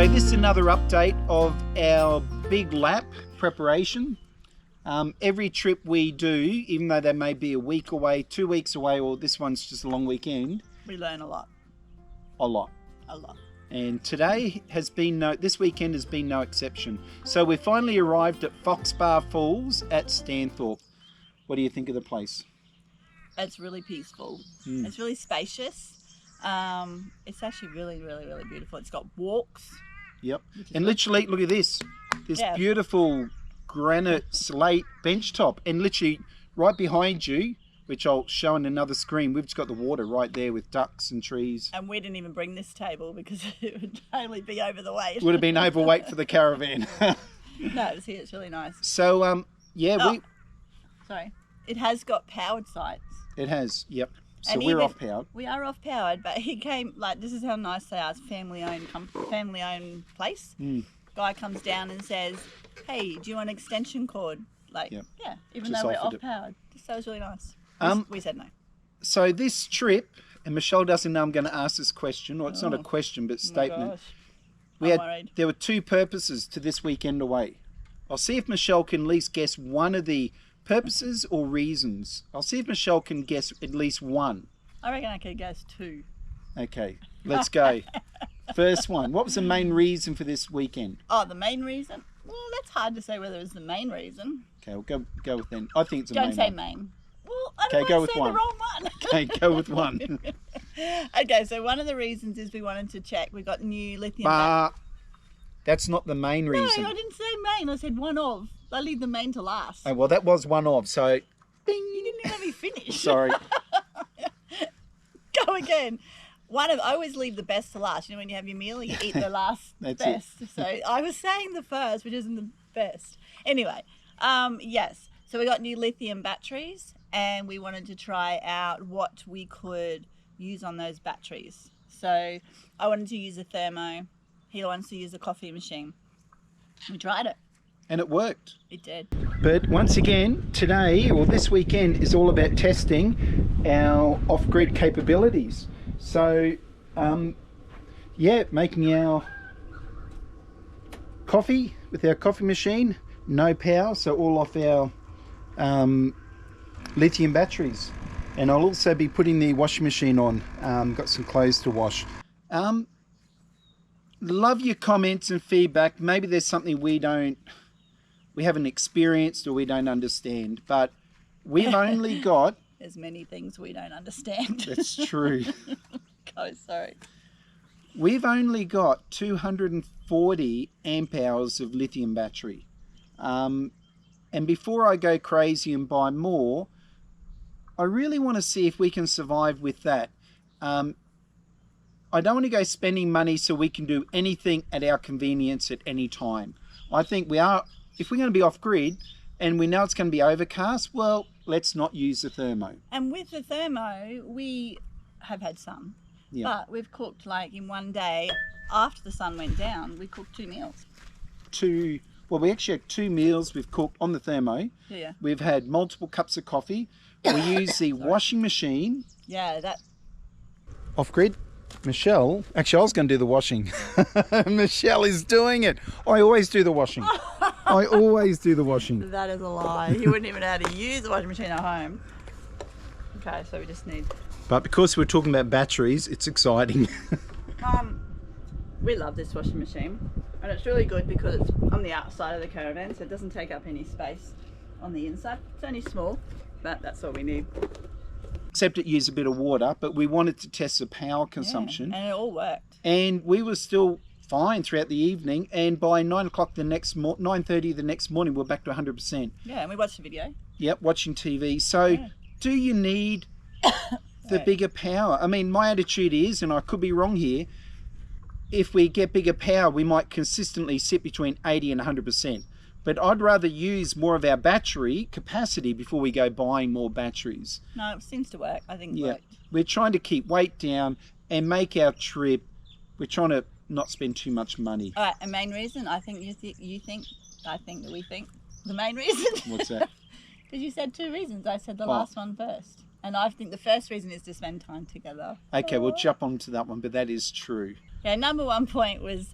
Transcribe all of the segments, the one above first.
So this is another update of our big lap preparation. Every trip we do, even though they may be a week away, 2 weeks away, or this one's just a long weekend, we learn a lot. A lot. And today has been this weekend has been no exception. So we finally arrived at Foxbar Falls at Stanthorpe. What do you think of the place? It's really peaceful. It's really spacious. It's actually really beautiful. It's got walks. Yep. And literally, look at this. This beautiful granite slate bench top. And literally right behind you, which I'll show on another screen, we've just got the water right there with ducks and trees. And we didn't even bring this table because it would totally be over the weight. Would have been overweight for the caravan. No, see, it's really nice. So, Sorry. It has got powered sites. It has, yep. So we're off-powered. We are off-powered, but he came, this is how nice they are. It's family-owned place. Guy comes down and says, hey, do you want an extension cord? Even though we're off-powered. So it's really nice. We said no. So this trip, and Michelle doesn't know I'm going to ask this question, or it's not a question, but statement. There were two purposes to this weekend away. I'll see if Michelle can at least guess one of the purposes or reasons. I'll see if Michelle can guess at least one. I reckon I could guess two. Okay, let's go. First one. What was the main reason for this weekend? Oh, the main reason? Well, that's hard to say whether it's the main reason. Okay, we'll go with then. I think it's a main. Don't say main. Well, I don't want to say the wrong one. Okay, go with one. Okay, so one of the reasons is we wanted to check. We got new lithium. That's not the main reason. No, I didn't say main. I said one of. I leave the main to last. Oh, well, that was one of. So, ding. You didn't even let me finish. Sorry. Go again. I always leave the best to last. You know, when you have your meal, you eat the last best. So I was saying the first, which isn't the best. Anyway, yes. So we got new lithium batteries, and we wanted to try out what we could use on those batteries. So I wanted to use a thermo. He wants to use a coffee machine. We tried it. And it worked. It did. But once again, today, or this weekend, is all about testing our off-grid capabilities. So, making our coffee with our coffee machine, no power, so all off our lithium batteries. And I'll also be putting the washing machine on. Got some clothes to wash. Love your comments and feedback. Maybe there's something we haven't experienced or we don't understand, but we've only got... There's many things we don't understand. That's true. Sorry. We've only got 240 amp hours of lithium battery. And before I go crazy and buy more, I really want to see if we can survive with that. I don't want to go spending money so we can do anything at our convenience at any time. I think if we're going to be off grid and we know it's going to be overcast, well, let's not use the thermo. And with the thermo, we have had some, but we've cooked in one day after the sun went down, we cooked 2 meals. We actually had 2 meals we've cooked on the thermo. Yeah. We've had multiple cups of coffee. We use the washing machine. Yeah, off grid. Michelle, actually I was going to do the washing. Michelle is doing it. I always do the washing. I always do the washing. That is a lie. You wouldn't even know how to use the washing machine at home. Okay, so we just need... But because we're talking about batteries, it's exciting. We love this washing machine. And it's really good because it's on the outside of the caravan, so it doesn't take up any space on the inside. It's only small, but that's all we need. Except it used a bit of water, but we wanted to test the power consumption. Yeah, and it all worked. And we were still fine throughout the evening, and by 9:30 the next morning, we're back to 100%. Yeah, and we watched the video. Yep, watching TV. So, do you need the bigger power? I mean, my attitude is, and I could be wrong here, if we get bigger power, we might consistently sit between 80 and 100%. But I'd rather use more of our battery capacity before we go buying more batteries. No, it seems to work. I think it worked. We're trying to keep weight down and make our trip, we're trying to not spend too much money. All right, a main reason, I think we think. The main reason? What's that? Because you said 2 reasons. I said the last one first. And I think the first reason is to spend time together. Okay, we'll jump on to that one, but that is true. Yeah, number 1 point was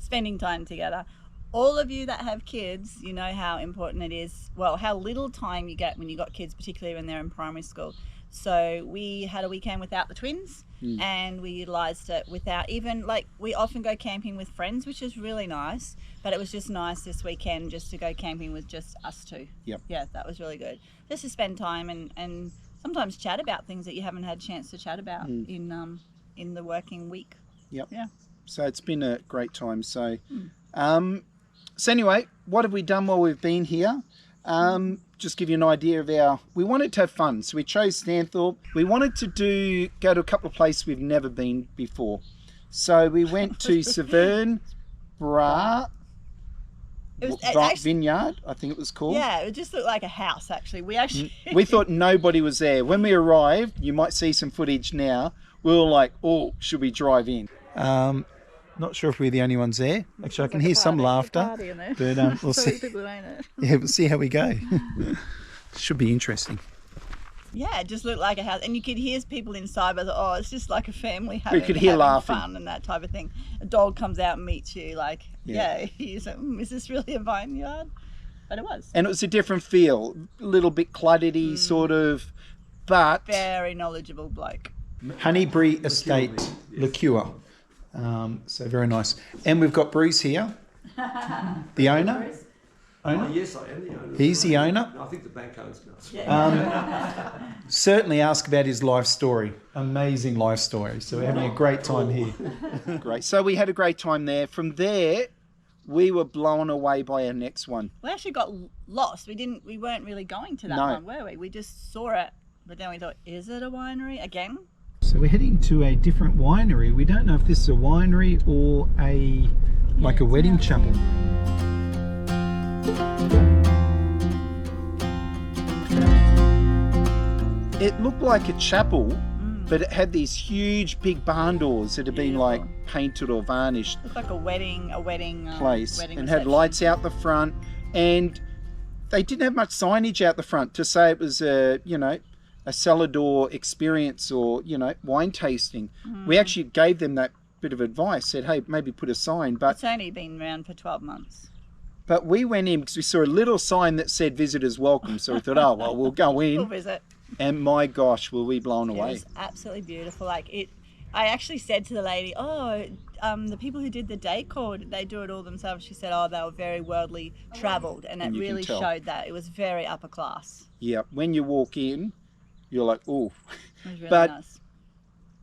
spending time together. All of you that have kids, you know how important it is, well, how little time you get when you got kids, particularly when they're in primary school. So we had a weekend without the twins, and we utilised it without even, like, we often go camping with friends, which is really nice, but it was just nice this weekend just to go camping with just us two. Yep. Yeah, that was really good. Just to spend time and sometimes chat about things that you haven't had a chance to chat about in the working week. Yep. Yeah. So it's been a great time. So, so anyway, what have we done while we've been here? Just give you an idea of we wanted to have fun. So we chose Stanthorpe. We wanted to go to a couple of places we've never been before. So we went to Severn Brae. It was Vineyard, I think it was called. Yeah, it just looked like a house, actually. We thought nobody was there. When we arrived, you might see some footage now, we were like, oh, should we drive in? Not sure if we're the only ones there. Actually, I can hear some laughter. But we'll see. Yeah, we'll see how we go. Should be interesting. Yeah, it just looked like a house, and you could hear people inside. But oh, it's just like a family having, we could hear laughing, fun, and that type of thing. A dog comes out and meets you, like, he's like, is this really a vineyard? But it was. And it was a different feel, a little bit cluttery, sort of, but very knowledgeable bloke. Honeybury Estate liqueur. So very nice. And we've got Bruce here, the owner. Oh, yes, I am the owner. He's the owner. No, I think the bank owns now. Certainly ask about his life story. Amazing life story. So we're having a great time here. Great. So we had a great time there. From there, we were blown away by our next one. We actually got lost. We weren't really going to that one, were we? We just saw it, but then we thought, is it a winery again? So we're heading to a different winery. We don't know if this is a winery or a wedding chapel. It looked like a chapel, but it had these huge big barn doors that had been like painted or varnished. Looked like a wedding place, wedding and reception. had lights out the front, and they didn't have much signage out the front to say it was a cellar door experience or wine tasting. We actually gave them that bit of advice, said, hey, maybe put a sign, but it's only been around for 12 months. But we went in because we saw a little sign that said visitors welcome, so we thought, oh well, we'll go in. We'll visit. And my gosh, were we blown away. It was absolutely beautiful. I actually said to the lady, the people who did the decor, they do it all themselves. She said, they were very worldly travelled, and it really showed that. It was very upper class. Yeah, when you walk in, you're like, oh. It was really nice.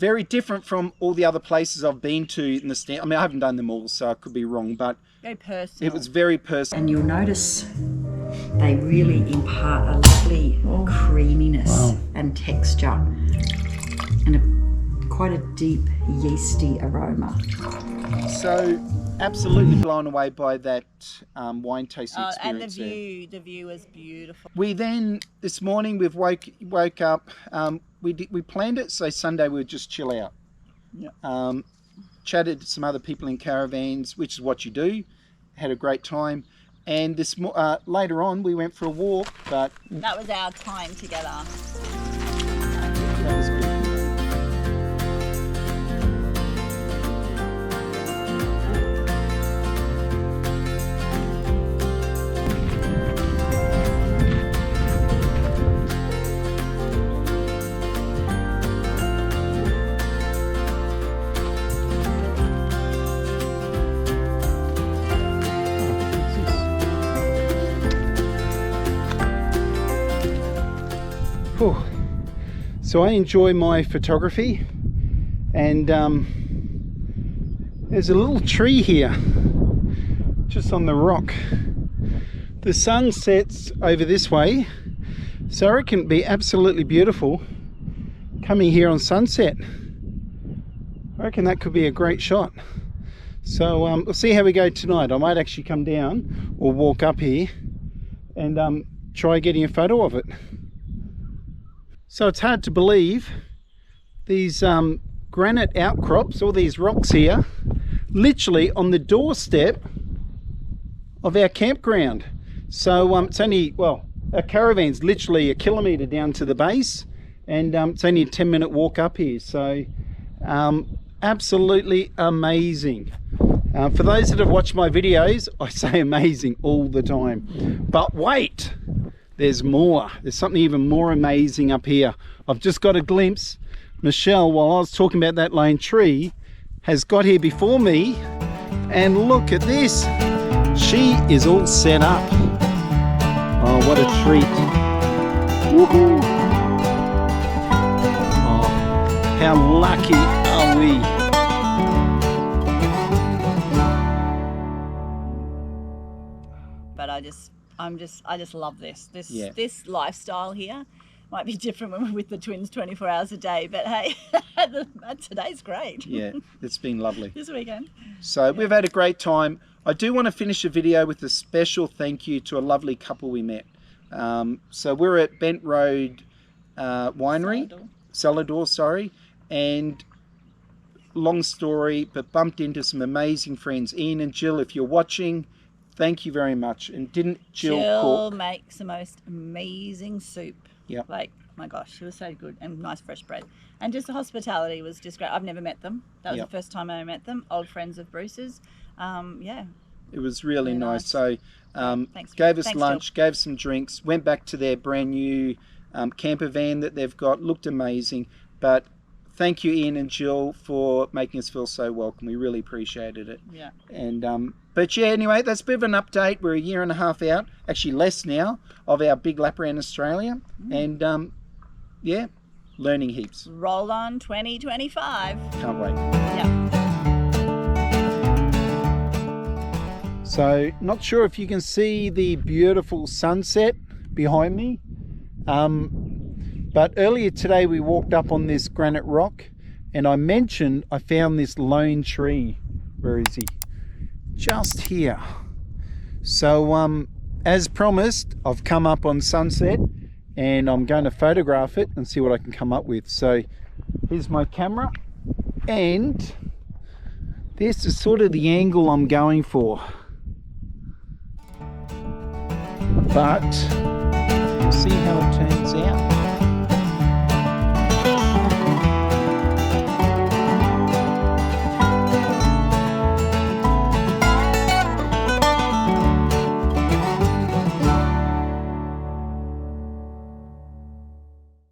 Very different from all the other places I've been to in the I mean, I haven't done them all, so I could be wrong, but very personal. It was very personal. And you'll notice they really impart a lovely creaminess and texture and quite a deep yeasty aroma. So absolutely blown away by that wine tasting experience. And the view was beautiful. We then, this morning, we've woke up, we planned it, so Sunday we would just chill out. Yeah. Chatted to some other people in caravans, which is what you do, had a great time. And this later on, we went for a walk, but that was our time together. That was good. So I enjoy my photography, and there's a little tree here just on the rock. The sun sets over this way, so I reckon it'd be absolutely beautiful coming here on sunset. I reckon that could be a great shot. So we'll see how we go tonight. I might actually come down or walk up here and try getting a photo of it. So it's hard to believe these granite outcrops, all these rocks here, literally on the doorstep of our campground. So it's only, well, our caravan's literally a kilometre down to the base, and it's only a 10-minute walk up here. So absolutely amazing. For those that have watched my videos, I say amazing all the time. But wait, there's more. There's something even more amazing up here. I've just got a glimpse. Michelle, while I was talking about that lone tree, has got here before me. And look at this. She is all set up. Oh, what a treat. Woohoo! Oh, how lucky are we? But I just love this. Yeah. This lifestyle here might be different when we're with the twins 24 hours a day, but hey, today's great. Yeah, it's been lovely. This weekend. So we've had a great time. I do want to finish the video with a special thank you to a lovely couple we met. So we're at Bent Road Winery, Celador, sorry, and long story, but bumped into some amazing friends. Ian and Jill, if you're watching, thank you very much. And didn't Jill cook? Makes the most amazing soup. Yeah. Like, my gosh, she was so good, and nice fresh bread. And just the hospitality was just great. I've never met them. That was the first time I met them. Old friends of Bruce's. Yeah. It was really nice. So Thanks, gave us Jill. lunch, gave some drinks, went back to their brand new camper van that they've got. Looked amazing. But thank you, Ian and Jill, for making us feel so welcome. We really appreciated it. Yeah. And but yeah, anyway, that's a bit of an update. We're a year and a half out, actually less now, of our big lap around Australia. And yeah, learning heaps. Roll on 2025. Can't wait. Yeah. So, not sure if you can see the beautiful sunset behind me. But earlier today we walked up on this granite rock and I mentioned I found this lone tree. Where is he? Just here. So as promised, I've come up on sunset and I'm going to photograph it and see what I can come up with. So here's my camera and this is sort of the angle I'm going for. But we'll see how it turns out.